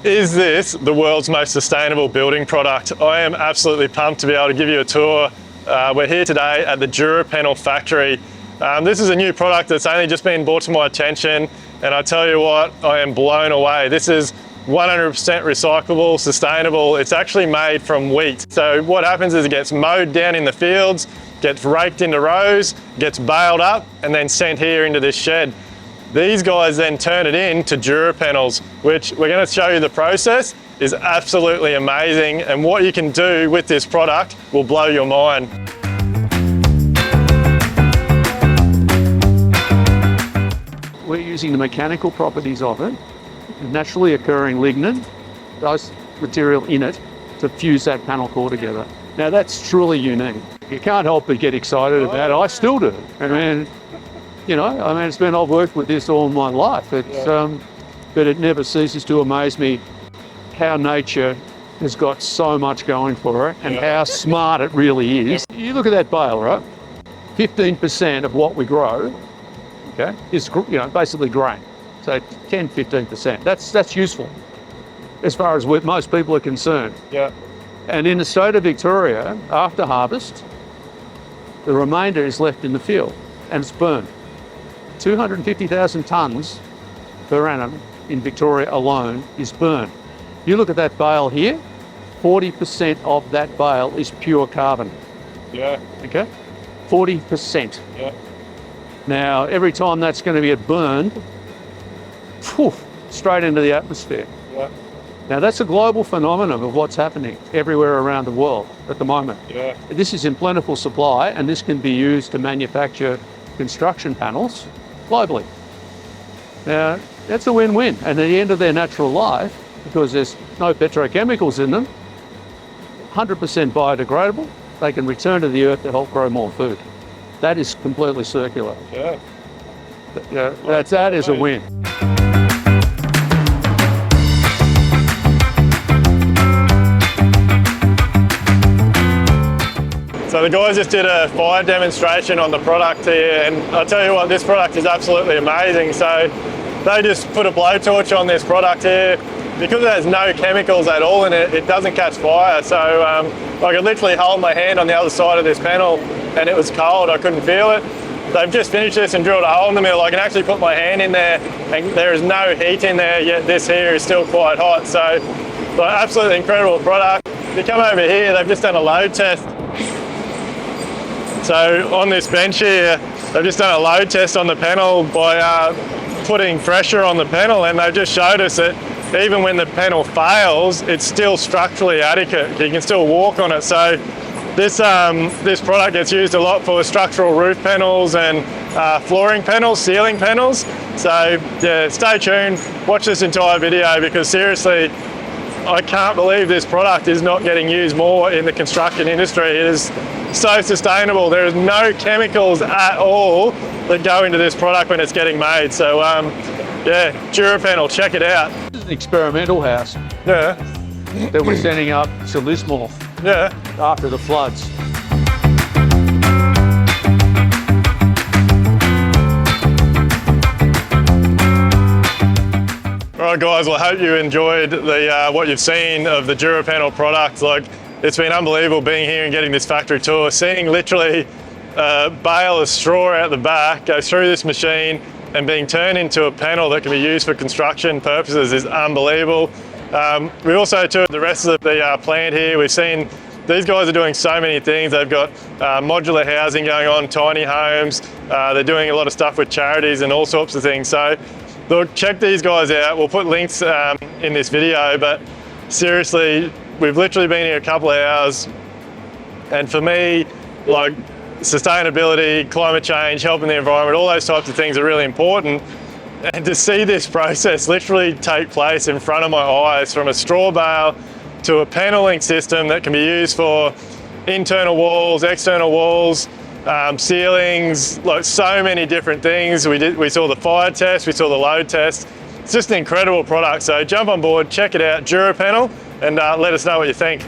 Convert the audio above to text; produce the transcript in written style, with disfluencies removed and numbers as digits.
Is this the world's most sustainable building product? I am absolutely pumped to be able to give you a tour. We're here today at the Durra Panel factory. This is a new product that's only just been brought to my attention, and I tell you what, I am blown away. This is 100% recyclable, sustainable. It's actually made from wheat. So what happens is it gets mowed down in the fields, gets raked into rows, gets baled up, and then sent here into this shed. These guys then turn it into Durra panels, which we're going to show you the process is absolutely amazing, and what you can do with this product will blow your mind. We're using the mechanical properties of it, the naturally occurring lignin, those material in it, to fuse that panel core together. Now that's truly unique. You can't help but get excited about it. I still do. I've worked with this all my life. But it never ceases to amaze me how nature has got so much going for it and how smart it really is. You look at that bale, right? 15% of what we grow, is basically grain. So 10-15%. That's useful as far as most people are concerned. Yeah. And in the state of Victoria, after harvest, the remainder is left in the field and it's burned. 250,000 tonnes per annum in Victoria alone is burned. You look at that bale here, 40% of that bale is pure carbon. Yeah. Okay? 40%. Yeah. Now, every time that's going to get burned, straight into the atmosphere. Yeah. Now, that's a global phenomenon of what's happening everywhere around the world at the moment. Yeah. This is in plentiful supply, and this can be used to manufacture construction panels globally. Now, that's a win-win. And at the end of their natural life, because there's no petrochemicals in them, 100% biodegradable, they can return to the earth to help grow more food. That is completely circular. Yeah. That is a win. So the guys just did a fire demonstration on the product here, and I'll tell you what, this product is absolutely amazing. So they just put a blowtorch on this product here. Because it has no chemicals at all in it, it doesn't catch fire. So I could literally hold my hand on the other side of this panel and it was cold, I couldn't feel it. They've just finished this and drilled a hole in the middle. I can actually put my hand in there and there is no heat in there, yet this here is still quite hot. So absolutely incredible product. If you come over here, they've just done a load test. So on this bench here, they've just done a load test on the panel by putting pressure on the panel, and they've just showed us that even when the panel fails, it's still structurally adequate. You can still walk on it. So this product gets used a lot for structural roof panels and flooring panels, ceiling panels. So yeah, stay tuned, watch this entire video, because seriously, I can't believe this product is not getting used more in the construction industry. It is so sustainable. There is no chemicals at all that go into this product when it's getting made. So yeah, Durra Panel, check it out. This is an experimental house. Yeah. That we're sending up to Lismore. Yeah. After the floods. Alright guys, well I hope you enjoyed what you've seen of the Durra Panel product. It's been unbelievable being here and getting this factory tour, seeing literally a bale of straw out the back go through this machine and being turned into a panel that can be used for construction purposes is unbelievable. We also toured the rest of the plant here. We've seen these guys are doing so many things. They've got modular housing going on, tiny homes. They're doing a lot of stuff with charities and all sorts of things. So look, check these guys out. We'll put links in this video, but seriously, we've literally been here a couple of hours, and for me, sustainability, climate change, helping the environment, all those types of things are really important. And to see this process literally take place in front of my eyes, from a straw bale to a paneling system that can be used for internal walls, external walls, ceilings, so many different things. We saw the fire test, we saw the load test. It's just an incredible product. So jump on board, check it out, Durra Panel, and let us know what you think.